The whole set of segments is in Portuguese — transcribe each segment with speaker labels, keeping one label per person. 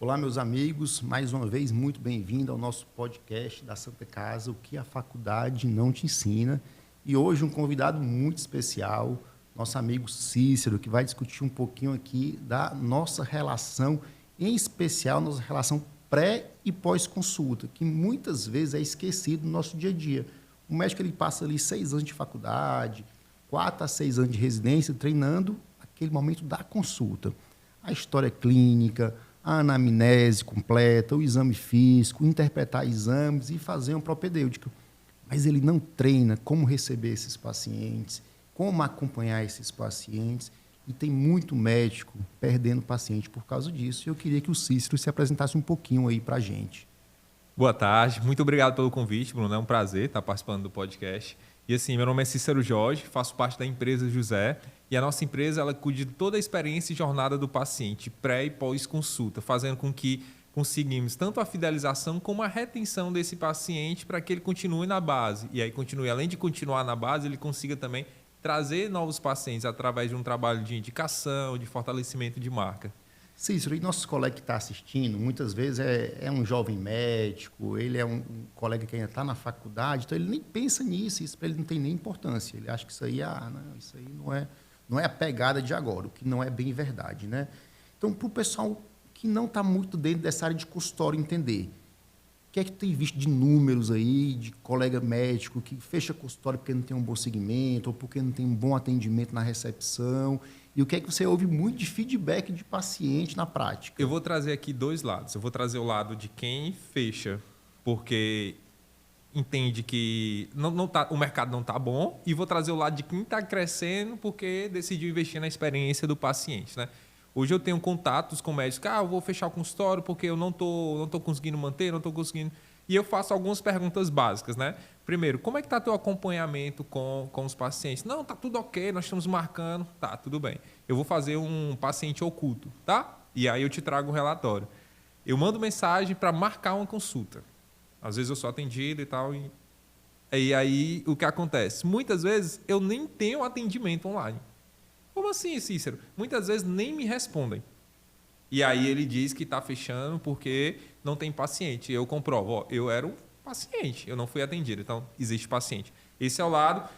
Speaker 1: Olá, meus amigos, mais uma vez muito bem-vindo ao nosso podcast da Santa Casa, o que a faculdade não te ensina. E hoje um convidado muito especial, nosso amigo Cícero, que vai discutir um pouquinho aqui da nossa relação, em especial nossa relação pré e pós-consulta, que muitas vezes é esquecido no nosso dia a dia. O médico ele passa ali 6 anos de faculdade, 4 a 6 anos de residência, treinando aquele momento da consulta. A história clínica, a anamnese completa, o exame físico, interpretar exames e fazer uma propedêutica. Mas ele não treina como receber esses pacientes, como acompanhar esses pacientes, e tem muito médico perdendo paciente por causa disso. E eu queria que o Cícero se apresentasse um pouquinho aí para a gente.
Speaker 2: Boa tarde, muito obrigado pelo convite, Bruno. É um prazer estar participando do podcast. E assim, meu nome é Cícero Jorge, faço parte da empresa José, e a nossa empresa ela cuida de toda a experiência e jornada do paciente, pré e pós-consulta, fazendo com que conseguimos tanto a fidelização como a retenção desse paciente para que ele continue na base. E aí continue, além de continuar na base, ele consiga também trazer novos pacientes através de um trabalho de indicação, de fortalecimento de marca.
Speaker 1: Cícero, e nosso colega que está assistindo, muitas vezes é um jovem médico, ele é um colega que ainda está na faculdade, então ele nem pensa nisso, isso para ele não tem nem importância. Ele acha que isso aí, isso aí não é a pegada de agora, o que não é bem verdade, né? Então, para o pessoal que não está muito dentro dessa área de consultório entender, o que é que tem visto de números aí, de colega médico que fecha consultório porque não tem um bom segmento, ou porque não tem um bom atendimento na recepção, e o que é que você ouve muito de feedback de paciente na prática?
Speaker 2: Eu vou trazer aqui dois lados. Eu vou trazer o lado de quem fecha porque entende que o mercado não está bom, e vou trazer o lado de quem está crescendo porque decidiu investir na experiência do paciente, né? Hoje eu tenho contatos com médicos, eu vou fechar o consultório porque eu não tô conseguindo manter, não estou conseguindo... E eu faço algumas perguntas básicas, né? Primeiro, como é que está teu acompanhamento com os pacientes? Não, tá tudo ok, nós estamos marcando. Tá, tudo bem. Eu vou fazer um paciente oculto, tá? E aí eu te trago um relatório. Eu mando mensagem para marcar uma consulta. Às vezes eu sou atendido e tal. E aí o que acontece? Muitas vezes eu nem tenho atendimento online. Como assim, Cícero? Muitas vezes nem me respondem. E aí ele diz que está fechando porque não tem paciente. Eu comprovo, eu era um paciente, eu não fui atendido, então existe paciente. Esse é o lado.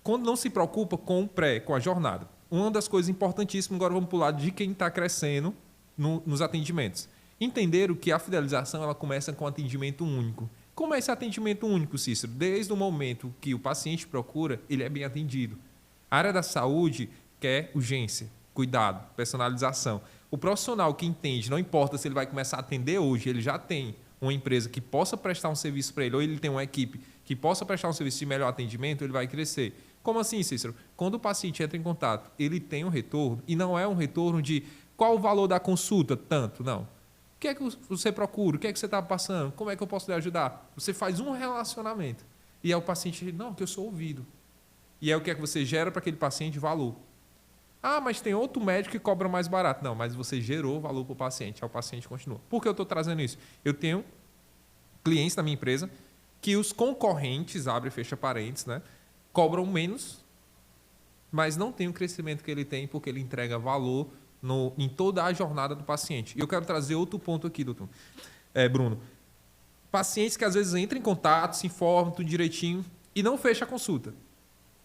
Speaker 2: Quando não se preocupa com o pré, com a jornada. Uma das coisas importantíssimas, agora vamos para o lado de quem está crescendo nos atendimentos. Entenderam que a fidelização ela começa com atendimento único. Como é esse atendimento único, Cícero? Desde o momento que o paciente procura, ele é bem atendido. A área da saúde quer urgência, cuidado, personalização. O profissional que entende, não importa se ele vai começar a atender hoje, ele já tem uma empresa que possa prestar um serviço para ele, ou ele tem uma equipe que possa prestar um serviço de melhor atendimento, ele vai crescer. Como assim, Cícero? Quando o paciente entra em contato, ele tem um retorno, e não é um retorno de qual o valor da consulta, tanto, não. O que é que você procura? O que é que você está passando? Como é que eu posso lhe ajudar? Você faz um relacionamento. E aí o paciente diz, não, que eu sou ouvido. E aí o que é que você gera para aquele paciente? Valor. Mas tem outro médico que cobra mais barato. Não, mas você gerou valor para o paciente. Aí o paciente continua. Por que eu estou trazendo isso? Eu tenho clientes da minha empresa que os concorrentes, abre e fecha parênteses, né, cobram menos, mas não tem o crescimento que ele tem porque ele entrega valor em toda a jornada do paciente. E eu quero trazer outro ponto aqui, doutor Bruno. Pacientes que às vezes entram em contato, se informam tudo direitinho e não fecha a consulta.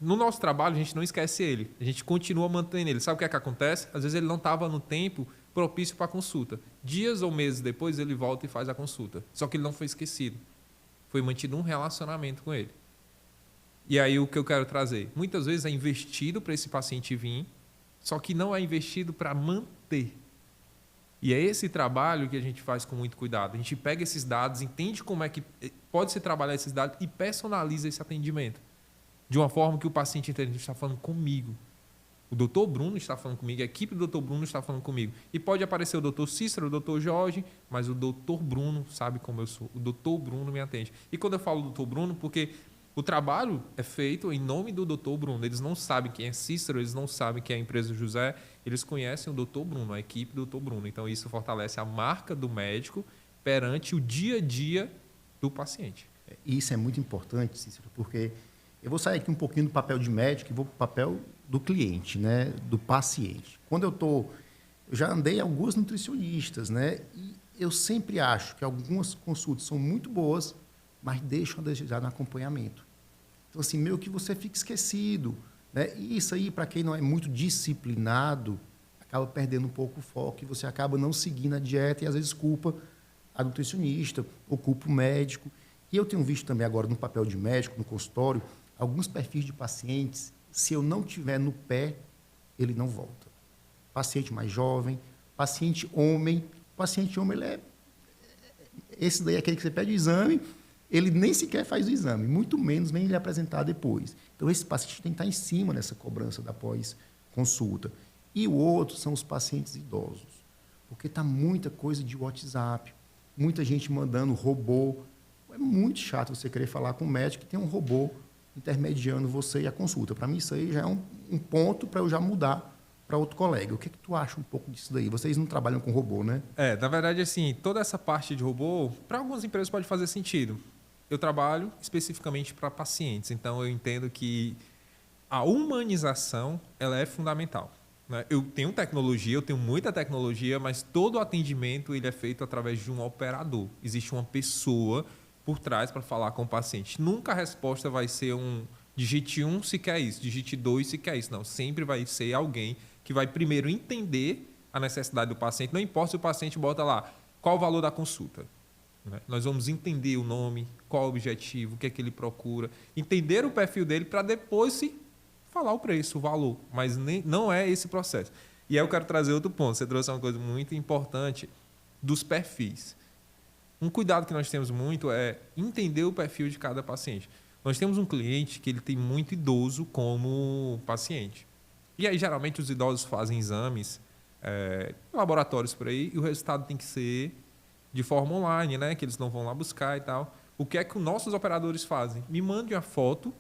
Speaker 2: No nosso trabalho, a gente não esquece ele. A gente continua mantendo ele. Sabe o que é que acontece? Às vezes ele não estava no tempo propício para a consulta. Dias ou meses depois, ele volta e faz a consulta. Só que ele não foi esquecido. Foi mantido um relacionamento com ele. E aí o que eu quero trazer? Muitas vezes é investido para esse paciente vir, só que não é investido para manter. E é esse trabalho que a gente faz com muito cuidado. A gente pega esses dados, entende como é que pode-se trabalhar esses dados e personaliza esse atendimento. De uma forma que o paciente entende, está falando comigo. O doutor Bruno está falando comigo, a equipe do doutor Bruno está falando comigo. E pode aparecer o doutor Cícero, o doutor Jorge, mas o doutor Bruno sabe como eu sou. O doutor Bruno me atende. E quando eu falo doutor Bruno, porque o trabalho é feito em nome do doutor Bruno. Eles não sabem quem é Cícero, eles não sabem quem é a empresa José, eles conhecem o doutor Bruno, a equipe do doutor Bruno. Então isso fortalece a marca do médico perante o dia a dia do paciente.
Speaker 1: Isso é muito importante, Cícero, porque eu vou sair aqui um pouquinho do papel de médico e vou para o papel do cliente, né, do paciente. Quando eu já andei alguns nutricionistas, né, e eu sempre acho que algumas consultas são muito boas, mas deixam a desejar no acompanhamento. Então, assim, meio que você fica esquecido, né? E isso aí, para quem não é muito disciplinado, acaba perdendo um pouco o foco e você acaba não seguindo a dieta e, às vezes, culpa a nutricionista ou culpa o médico. E eu tenho visto também agora, no papel de médico, no consultório, alguns perfis de pacientes, se eu não tiver no pé, ele não volta. Paciente mais jovem, paciente homem, ele é... Esse daí é aquele que você pede o exame, ele nem sequer faz o exame, muito menos vem ele apresentar depois. Então, esse paciente tem que estar em cima nessa cobrança da pós-consulta. E o outro são os pacientes idosos, porque está muita coisa de WhatsApp, muita gente mandando robô. É muito chato você querer falar com um médico que tem um robô intermediando você e a consulta. Para mim, isso aí já é um ponto para eu já mudar para outro colega. O que tu acha um pouco disso daí? Vocês não trabalham com robô, né?
Speaker 2: Na verdade, assim, toda essa parte de robô, para algumas empresas pode fazer sentido. Eu trabalho especificamente para pacientes, então eu entendo que a humanização ela é fundamental. Né? Eu tenho tecnologia, eu tenho muita tecnologia, mas todo o atendimento ele é feito através de um operador. Existe uma pessoa por trás para falar com o paciente. Nunca a resposta vai ser digite 1 se quer isso, digite 2 se quer isso. Não, sempre vai ser alguém que vai primeiro entender a necessidade do paciente. Não importa se o paciente bota lá qual o valor da consulta. Né? Nós vamos entender o nome, qual o objetivo, o que é que ele procura, entender o perfil dele para depois se falar o preço, o valor. Mas não é esse processo. E aí eu quero trazer outro ponto. Você trouxe uma coisa muito importante dos perfis. Um cuidado que nós temos muito é entender o perfil de cada paciente. Nós temos um cliente que ele tem muito idoso como paciente. E aí, geralmente, os idosos fazem exames em laboratórios por aí e o resultado tem que ser de forma online, né? Que eles não vão lá buscar e tal. O que é que os nossos operadores fazem? Me mandem a foto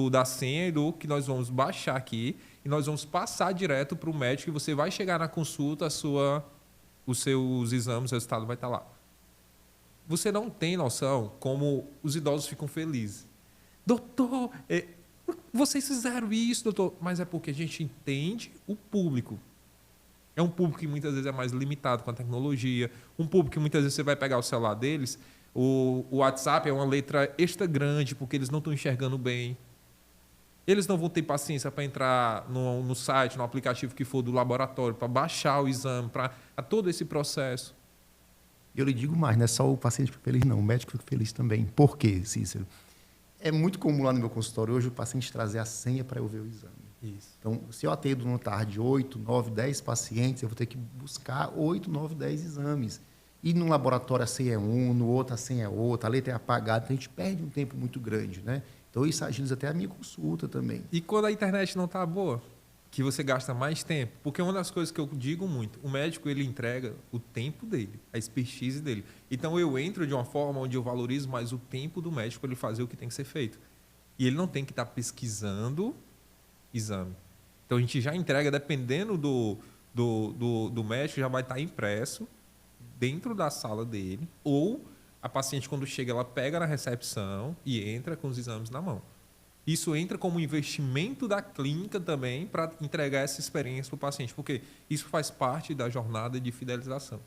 Speaker 2: da senha e do que nós vamos baixar aqui e nós vamos passar direto para o médico e você vai chegar na consulta, os seus exames, o resultado vai estar lá. Você não tem noção como os idosos ficam felizes. Doutor, vocês fizeram isso, doutor. Mas é porque a gente entende o público. É um público que muitas vezes é mais limitado com a tecnologia. Um público que muitas vezes você vai pegar o celular deles, o WhatsApp é uma letra extra grande porque eles não estão enxergando bem. Eles não vão ter paciência para entrar no site, no aplicativo que for do laboratório, para baixar o exame, para todo esse processo.
Speaker 1: Eu lhe digo mais, não é só o paciente que fica feliz, não. O médico fica feliz também. Por quê, Cícero? É muito comum lá no meu consultório hoje o paciente trazer a senha para eu ver o exame.
Speaker 2: Isso.
Speaker 1: Então, se eu atendo numa tarde 8, 9, 10 pacientes, eu vou ter que buscar 8, 9, 10 exames. E num laboratório a senha é um, no outro a senha é outra, a letra é apagada, então a gente perde um tempo muito grande, né? Então, isso agiliza até a minha consulta também.
Speaker 2: E quando a internet não está boa? Que você gasta mais tempo. Porque uma das coisas que eu digo muito, o médico ele entrega o tempo dele, a expertise dele. Então eu entro de uma forma onde eu valorizo mais o tempo do médico para ele fazer o que tem que ser feito. E ele não tem que estar pesquisando exame. Então a gente já entrega, dependendo do médico, já vai estar impresso dentro da sala dele, ou a paciente quando chega, ela pega na recepção e entra com os exames na mão. Isso entra como investimento da clínica também para entregar essa experiência para o paciente, porque isso faz parte da jornada de fidelização.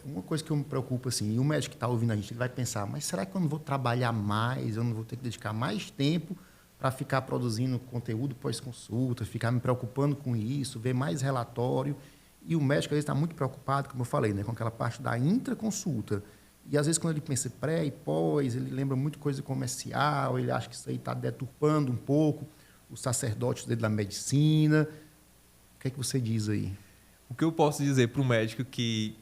Speaker 1: Uma coisa que eu me preocupo, assim, e o médico que está ouvindo a gente, ele vai pensar, mas será que eu não vou trabalhar mais, eu não vou ter que dedicar mais tempo para ficar produzindo conteúdo pós-consulta, ficar me preocupando com isso, ver mais relatório? E o médico, às vezes, está muito preocupado, como eu falei, né, com aquela parte da intraconsulta. E, às vezes, quando ele pensa pré e pós, ele lembra muito coisa comercial, ele acha que isso aí está deturpando um pouco os sacerdotes dele da medicina. O que é que você diz aí?
Speaker 2: O que eu posso dizer para o médico que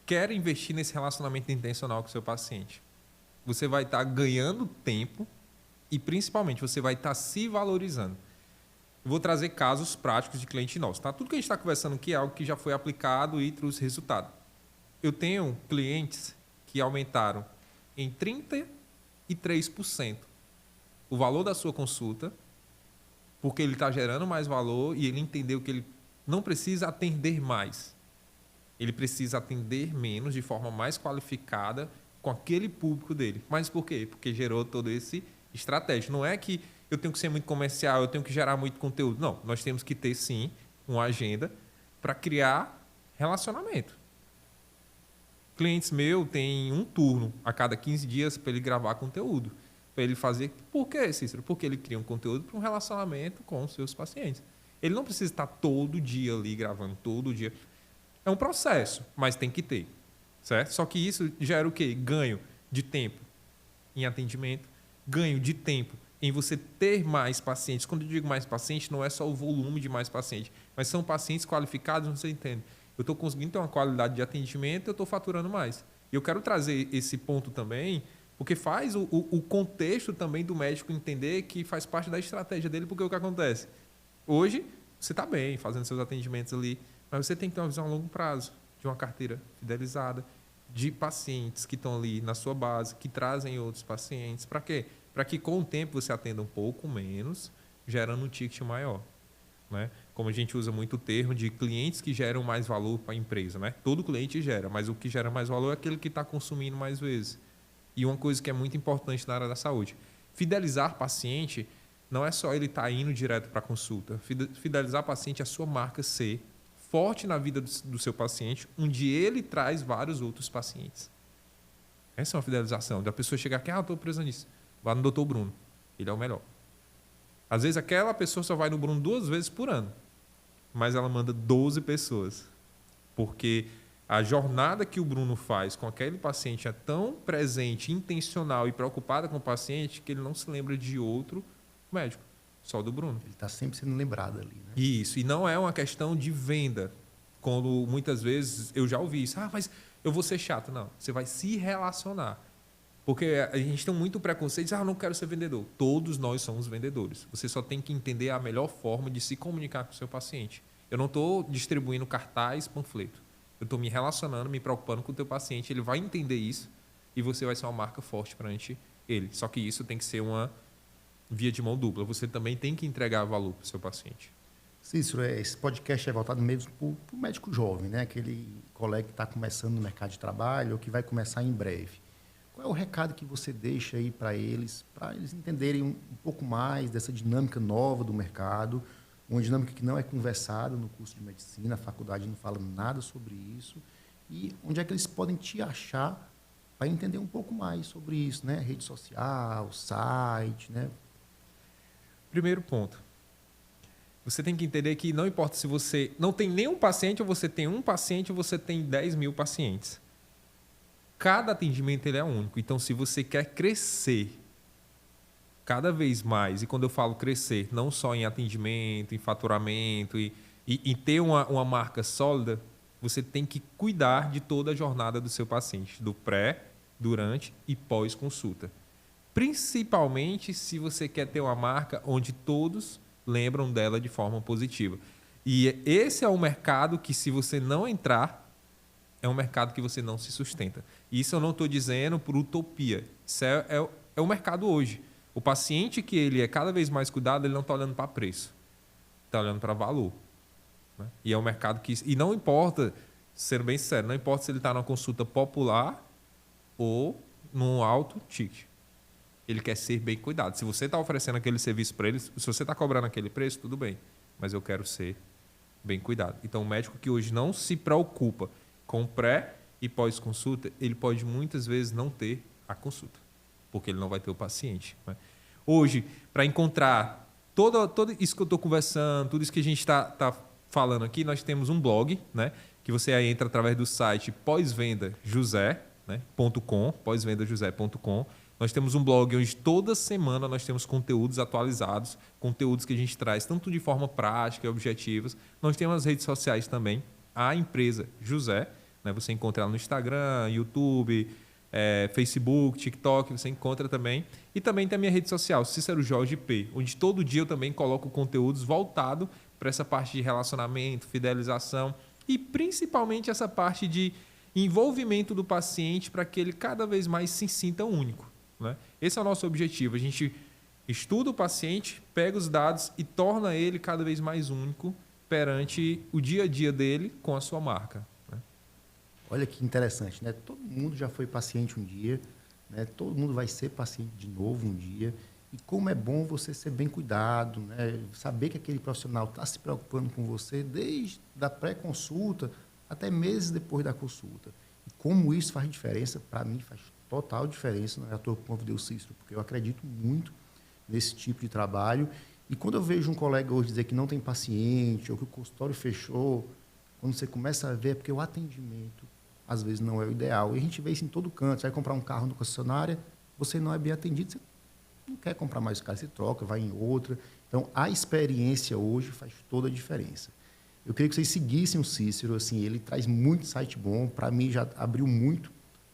Speaker 2: quer investir nesse relacionamento intencional com o seu paciente? Você vai estar ganhando tempo e, principalmente, você vai estar se valorizando. Eu vou trazer casos práticos de cliente nosso. Tá? Tudo que a gente está conversando aqui é algo que já foi aplicado e trouxe resultado. Eu tenho clientes que aumentaram em 33% o valor da sua consulta, porque ele está gerando mais valor e ele entendeu que ele não precisa atender mais. Ele precisa atender menos, de forma mais qualificada, com aquele público dele. Mas por quê? Porque gerou todo esse estratégia. Não é que eu tenho que ser muito comercial, eu tenho que gerar muito conteúdo. Não, nós temos que ter, sim, uma agenda para criar relacionamento. Clientes meus têm um turno a cada 15 dias para ele gravar conteúdo. Para ele fazer... Por quê, Cícero? Porque ele cria um conteúdo para um relacionamento com os seus pacientes. Ele não precisa estar todo dia ali gravando, todo dia. É um processo, mas tem que ter. Certo? Só que isso gera o quê? Ganho de tempo em atendimento, ganho de tempo em você ter mais pacientes. Quando eu digo mais pacientes, não é só o volume de mais pacientes, mas são pacientes qualificados, você entende? Eu estou conseguindo ter uma qualidade de atendimento, eu estou faturando mais. E eu quero trazer esse ponto também, porque faz o contexto também do médico entender que faz parte da estratégia dele, porque o que acontece? Hoje, você está bem fazendo seus atendimentos ali, mas você tem que ter uma visão a longo prazo, de uma carteira fidelizada, de pacientes que estão ali na sua base, que trazem outros pacientes. Para quê? Para que com o tempo você atenda um pouco menos, gerando um ticket maior. Né? Como a gente usa muito o termo de clientes que geram mais valor para a empresa. Né? Todo cliente gera, mas o que gera mais valor é aquele que está consumindo mais vezes. E uma coisa que é muito importante na área da saúde, fidelizar paciente não é só ele estar indo direto para a consulta. Fidelizar paciente é a sua marca ser forte na vida do seu paciente, onde ele traz vários outros pacientes. Essa é uma fidelização. Da pessoa chegar aqui, estou presa nisso. Vá no Dr. Bruno. Ele é o melhor. Às vezes aquela pessoa só vai no Bruno 2 vezes por ano, mas ela manda 12 pessoas. Porque a jornada que o Bruno faz com aquele paciente é tão presente, intencional e preocupada com o paciente que ele não se lembra de outro médico, só do Bruno.
Speaker 1: Ele está sempre sendo lembrado ali. Né?
Speaker 2: Isso, e não é uma questão de venda. Quando muitas vezes eu já ouvi isso, mas eu vou ser chato. Não, você vai se relacionar. Porque a gente tem muito preconceito, eu não quero ser vendedor. Todos nós somos vendedores. Você só tem que entender a melhor forma de se comunicar com o seu paciente. Eu não estou distribuindo cartaz, panfleto. Eu estou me relacionando, me preocupando com o teu paciente. Ele vai entender isso e você vai ser uma marca forte perante ele. Só que isso tem que ser uma via de mão dupla. Você também tem que entregar valor para o seu paciente.
Speaker 1: Cícero, esse podcast é voltado mesmo para o médico jovem, né? Aquele colega que está começando no mercado de trabalho ou que vai começar em breve. Qual é o recado que você deixa aí para eles entenderem um pouco mais dessa dinâmica nova do mercado, uma dinâmica que não é conversada no curso de medicina, a faculdade não fala nada sobre isso, e onde é que eles podem te achar para entender um pouco mais sobre isso, né? Rede social, site, né?
Speaker 2: Primeiro ponto. Você tem que entender que não importa se você não tem nenhum paciente, ou você tem um paciente, ou você tem 10 mil pacientes. Cada atendimento ele é único. Então, se você quer crescer cada vez mais, e quando eu falo crescer, não só em atendimento, em faturamento, e ter uma marca sólida, você tem que cuidar de toda a jornada do seu paciente, do pré, durante e pós-consulta. Principalmente se você quer ter uma marca onde todos lembram dela de forma positiva. E esse é um mercado que, se você não entrar, é um mercado que você não se sustenta. Isso eu não estou dizendo por utopia. Isso é o mercado hoje. O paciente que ele é cada vez mais cuidado, ele não está olhando para preço. Está olhando para valor. Né? E é um mercado que... E não importa, sendo bem sincero, não importa se ele está numa consulta popular ou num alto ticket. Ele quer ser bem cuidado. Se você está oferecendo aquele serviço para ele, se você está cobrando aquele preço, tudo bem. Mas eu quero ser bem cuidado. Então, o médico que hoje não se preocupa com pré e pós-consulta, ele pode muitas vezes não ter a consulta, porque ele não vai ter o paciente. Né? Hoje, para encontrar todo isso que eu estou conversando, tudo isso que a gente está falando aqui, nós temos um blog, né, que você entra através do site pós-vendajosé.com, pós-vendajosé.com. Nós temos um blog onde toda semana nós temos conteúdos atualizados, conteúdos que a gente traz tanto de forma prática e objetivas. Nós temos as redes sociais também, a empresa José, né? Você encontra ela no Instagram, YouTube, Facebook, TikTok, você encontra também. E também tem a minha rede social, Cícero Jorge P, onde todo dia eu também coloco conteúdos voltados para essa parte de relacionamento, fidelização e principalmente essa parte de envolvimento do paciente para que ele cada vez mais se sinta único. Né? Esse é o nosso objetivo. A gente estuda o paciente, pega os dados e torna ele cada vez mais único perante o dia a dia dele com a sua marca. Né?
Speaker 1: Olha que interessante, né? Todo mundo já foi paciente um dia, né? Todo mundo vai ser paciente de novo um dia. E como é bom você ser bem cuidado, né? Saber que aquele profissional está se preocupando com você desde a pré-consulta até meses depois da consulta. E como isso faz diferença, para mim faz total diferença. Não é à toa que eu convidei o Cícero, porque eu acredito muito nesse tipo de trabalho. E quando eu vejo um colega hoje dizer que não tem paciente ou que o consultório fechou, quando você começa a ver, é porque o atendimento, às vezes, não é o ideal. E a gente vê isso em todo canto. Você vai comprar um carro no concessionária, você não é bem atendido, você não quer comprar mais o carro, você troca, vai em outra. Então, a experiência hoje faz toda a diferença. Eu queria que vocês seguissem o Cícero, assim, ele traz muito insight bom, para mim já abriu muito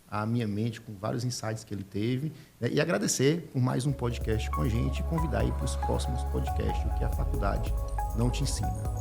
Speaker 1: a minha mente com vários insights que ele teve, né? E agradecer por mais um podcast com a gente e convidar aí para os próximos podcasts, o que a faculdade não te ensina.